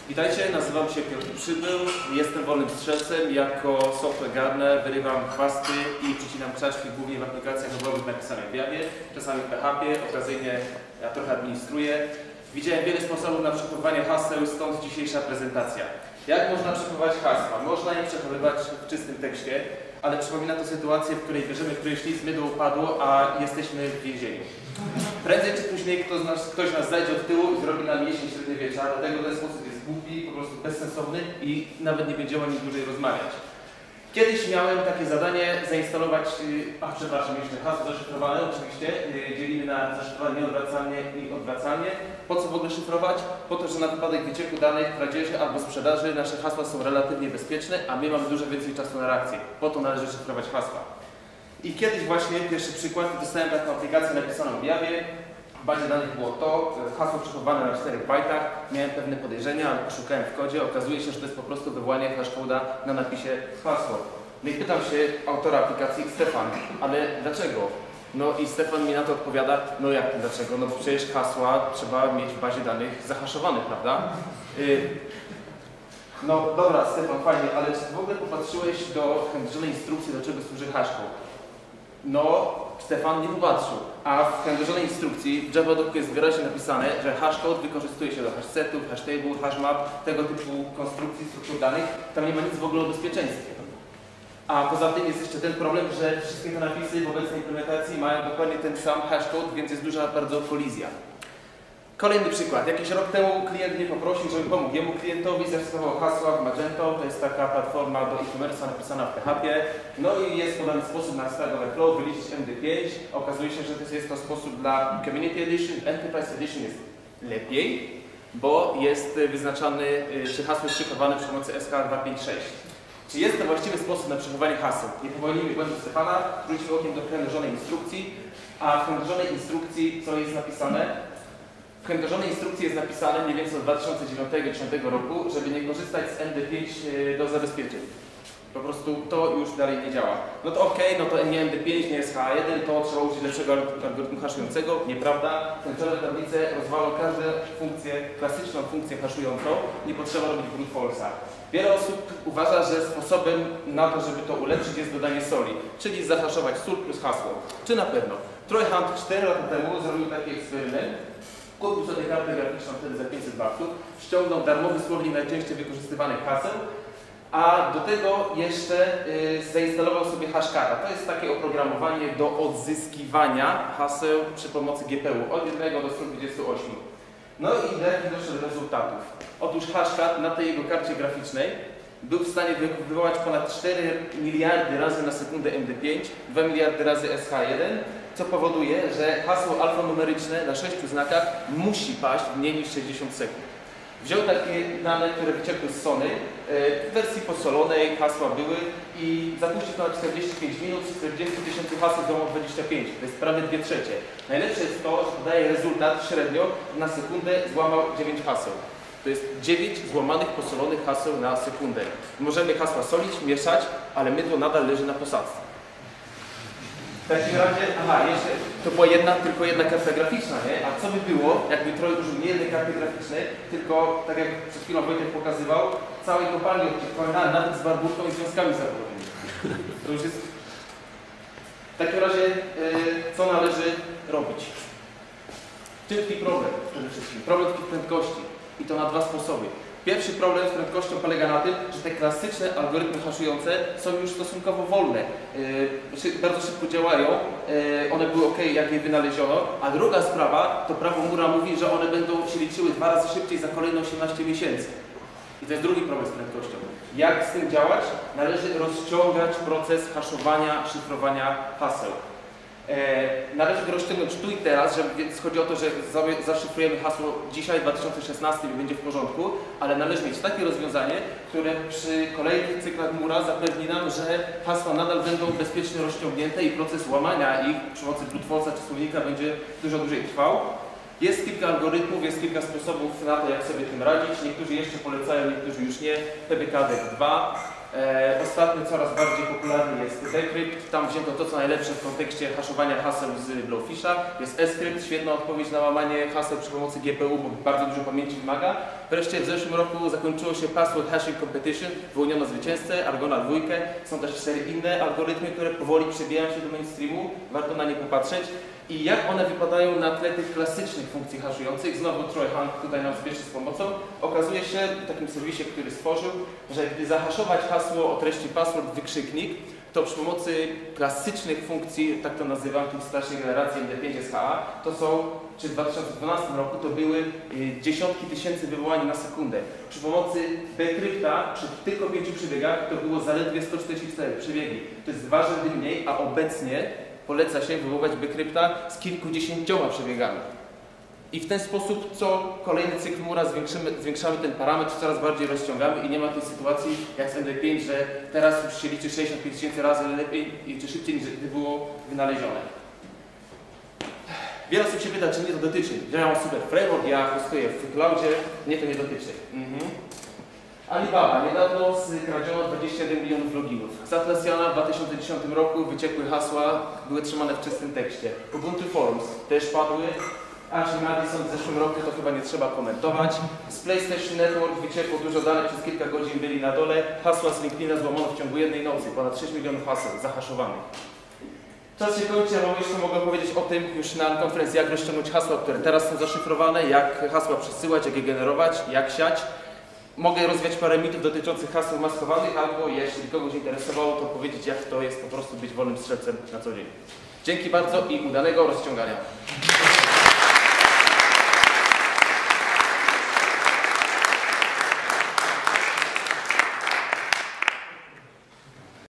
Witajcie, nazywam się Piotr Przybył, jestem wolnym strzelcem. Jako software gardener wyrywam chwasty i przycinam krzaczki głównie w aplikacjach webowych napisanych w Javie, czasami w PHP, okazyjnie ja trochę administruję. Widziałem wiele sposobów na przechowywanie haseł, stąd dzisiejsza prezentacja. Jak można przechowywać hasła? Można je przechowywać w czystym tekście, ale przypomina to sytuację, w której bierzemy prysznic, mydło upadło, a jesteśmy w więzieniu. Prędzej czy później ktoś nas zajdzie od tyłu i zrobi nam jesień średniowiecza, dlatego ten sposób jest głupi, po prostu bezsensowny i nawet nie będziemy o nim dłużej rozmawiać. Kiedyś miałem takie zadanie zainstalować, mieliśmy hasło zaszyfrowane, oczywiście, dzielimy na zaszyfrowanie nieodwracalnie i odwracalnie. Po co w ogóle szyfrować? Po to, że na wypadek wycieku danych, kradzieży albo sprzedaży nasze hasła są relatywnie bezpieczne, a my mamy dużo więcej czasu na reakcję. Po to należy szyfrować hasła. I kiedyś właśnie, pierwszy przykład, dostałem taką aplikację napisaną w Javie. W bazie danych było to, hasło przechowane na 4 bajtach. Miałem pewne podejrzenia, ale poszukałem w kodzie. Okazuje się, że to jest po prostu wywołanie hashcode'a na napisie hasło. No i pytam się autora aplikacji, Stefan, ale dlaczego? No i Stefan mi na to odpowiada, no jak dlaczego? No przecież hasła trzeba mieć w bazie danych zahaszowane, prawda? No dobra, Stefan, fajnie, ale czy w ogóle popatrzyłeś do chętnej instrukcji, do czego służy hashcode? No, Stefan nie popatrzył, a w chętnej instrukcji w Javadoku jest wyraźnie napisane, że hashcode wykorzystuje się do hashsetów, hashtable, hashmap, tego typu konstrukcji, struktur danych. Tam nie ma nic w ogóle o bezpieczeństwie. A poza tym jest jeszcze ten problem, że wszystkie te napisy w obecnej implementacji mają dokładnie ten sam hashcode, więc jest duża bardzo kolizja. Kolejny przykład. Jakiś rok temu klient mnie poprosił, żebym pomógł jemu klientowi, zastosował hasła w Magento. To jest taka platforma do e-commerce'a napisana w PHP. No i jest podany sposób na Stack Overflow, wyliczyć MD5. Okazuje się, że jest to sposób dla Community Edition. Enterprise Edition jest lepiej, bo jest wyznaczany, czy hasło jest szyfrowane przy pomocy SH256. Czy jest to właściwy sposób na przechowywanie haseł? Nie popełnijmy błędu Stefana, wróćmy okiem do chędożonej instrukcji. A w chędożonej instrukcji co jest napisane? W chędożonej instrukcji jest napisane mniej więcej od 2009-2010 roku, żeby nie korzystać z MD5 do zabezpieczeń. Po prostu to już dalej nie działa. No to okej, no to nie MD5, nie SH1, to trzeba użyć lepszego algorytmu haszującego. Nieprawda. Chędożone tablice rozwalą każdą funkcję, klasyczną funkcję haszującą. Nie potrzeba robić brute force'a. Wiele osób uważa, że sposobem na to, żeby to ulepszyć, jest dodanie soli, czyli zahaszować sól plus hasło. Czy na pewno? Troy Hunt 4 lata temu zrobił taki eksperyment. Kupił sobie kartę graficzną wtedy za 500 bahtów, ściągnął darmowy słownik najczęściej wykorzystywanych haseł, a do tego jeszcze zainstalował sobie hashcata. To jest takie oprogramowanie do odzyskiwania haseł przy pomocy GPU od 1 do 128. No i jaki doszedł do rezultatów? Otóż hashcat na tej jego karcie graficznej był w stanie wywołać ponad 4 miliardy razy na sekundę MD5, 2 miliardy razy SH1, co powoduje, że hasło alfanumeryczne na 6 znakach musi paść w mniej niż 60 sekund. Wziął takie dane, które wyciekły z Sony, w wersji posolonej hasła były i zapuścił to na 45 minut, z 40 000 haseł złamał 25, to jest prawie 2/3. Najlepsze jest to, że podaje rezultat średnio na sekundę złamał 9 haseł. To jest 9 złamanych, posolonych haseł na sekundę. Możemy hasła solić, mieszać, ale mydło nadal leży na posadzce. W takim razie, jeszcze to była tylko jedna karta graficzna, nie? A co by było, jakby Troy użył nie jednej karty graficznej, tylko, tak jak przed chwilą Wojtek pokazywał, całej kopalni odczytkowej, nawet z barbórką i związkami zawodowymi. To już jest... W takim razie, co należy robić? Czym tkwi problem przede wszystkim? Problem tkwi w prędkości. I to na dwa sposoby. Pierwszy problem z prędkością polega na tym, że te klasyczne algorytmy haszujące są już stosunkowo wolne. Bardzo szybko działają, one były ok, jak je wynaleziono, a druga sprawa, to prawo Moore'a mówi, że one będą się liczyły 2 razy szybciej za kolejne 18 miesięcy. I to jest drugi problem z prędkością. Jak z tym działać? Należy rozciągać proces haszowania, szyfrowania haseł. Należy go rozciągnąć tu i teraz, więc chodzi o to, że zaszyfrujemy hasło dzisiaj, w 2016 i będzie w porządku, ale należy mieć takie rozwiązanie, które przy kolejnych cyklach Moore'a zapewni nam, że hasła nadal będą bezpiecznie rozciągnięte i proces łamania ich przy pomocy brute force'a czy słownika będzie dużo dłużej trwał. Jest kilka algorytmów, jest kilka sposobów na to, jak sobie tym radzić. Niektórzy jeszcze polecają, niektórzy już nie. PBKDEC 2. Ostatnio coraz bardziej popularny jest Decrypt. Tam wzięto to, co najlepsze w kontekście haszowania haseł z Blowfisha. Jest Scrypt, świetna odpowiedź na łamanie haseł przy pomocy GPU, bo bardzo dużo pamięci wymaga. Wreszcie w zeszłym roku zakończyło się Password Hashing Competition, wyłoniono zwycięzcę, Argona 2. Są też 4 inne algorytmy, które powoli przebijają się do mainstreamu. Warto na nie popatrzeć. I jak one wypadają na tle tych klasycznych funkcji haszujących. Znowu Troy Hunt tutaj nam spieszy z pomocą. Okazuje się w takim serwisie, który stworzył, że gdy zahaszować hasło o treści password wykrzyknik, to przy pomocy klasycznych funkcji, tak to nazywam, tych starszej generacji MD5SHA, to są, czy w 2012 roku to były dziesiątki tysięcy wywołań na sekundę. Przy pomocy Decrypta, przy tylko 5 przebiegach, to było zaledwie 144 przebiegi. To jest 2 rzędy mniej, a obecnie poleca się wywoływać Decrypta z kilkudziesięcioma przebiegami. I w ten sposób co kolejny cykl mura zwiększamy ten parametr, coraz bardziej rozciągamy i nie ma tej sytuacji jak z MD5, że teraz już się liczy 65 000 razy lepiej czy szybciej niż gdy było wynalezione. Wiele osób się pyta, czy mnie to dotyczy. Ja mam super framework, ja hostuję w cloudzie, mnie to nie dotyczy. Alibaba. Niedawno skradziono 21 milionów loginów. Z Atlassiana w 2010 roku wyciekły hasła, były trzymane w czystym tekście. Ubuntu Forums też padły. Ashley Madison w zeszłym roku, to chyba nie trzeba komentować. Z PlayStation Network wyciekło dużo danych, przez kilka godzin byli na dole. Hasła z LinkedIna złamano w ciągu jednej nocy. Ponad 6 milionów haseł zahaszowanych. Czas się kończy, ja jeszcze mogę powiedzieć o tym już na konferencji, jak rozciągnąć hasła, które teraz są zaszyfrowane, jak hasła przesyłać, jak je generować, jak siać. Mogę rozwiać parę mitów dotyczących haseł maskowanych, albo jeśli kogoś interesowało, to powiedzieć, jak to jest po prostu być wolnym strzelcem na co dzień. Dzięki bardzo i udanego rozciągania.